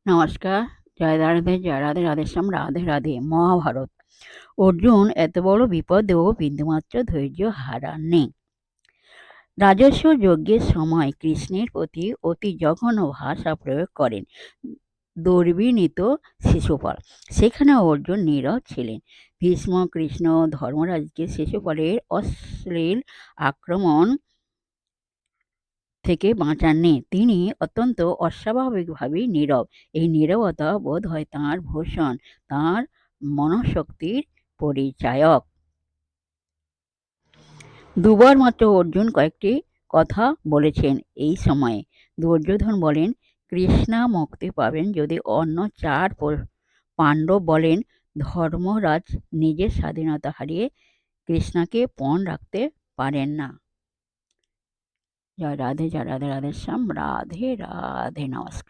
নমস্কার। জয় রাধে, জয় রাধে, রাধেশ্যাম, রাধে রাধে। মহাভারত। অর্জুন এত বড় বিপদেও বিন্দুমাত্র ধৈর্য হারাননি। রাজস্ব যজ্ঞের সময় কৃষ্ণের প্রতি অতি জঘন্য ভাষা প্রয়োগ করেন দুর্বিনীত শিশুপাল। সেখানে অর্জুন নীরব ছিলেন। ভীষ্ম, কৃষ্ণ, ধর্মরাজকে শিশুপালের অশ্লীল আক্রমণ থেকে বাঁচাননি। তিনি অত্যন্ত অস্বাভাবিকভাবেই নীরব। এই নীরবতা বোধ হয় তাঁর ভূষণ, তাঁর মনঃশক্তির পরিচায়ক। দুবার মাত্র অর্জুন কয়েকটি কথা বলেছেন এই সময়ে। দুর্যোধন বলেন, কৃষ্ণা মুক্তি পাবেন যদি অন্য চার পাণ্ডব বলেন, ধর্মরাজ নিজের স্বাধীনতা হারিয়ে কৃষ্ণাকে পণ রাখতে পারেন না। জয় রাধে, জয় রাধে, রাধেশ্যাম, রাধে রাধে। নমস্কার।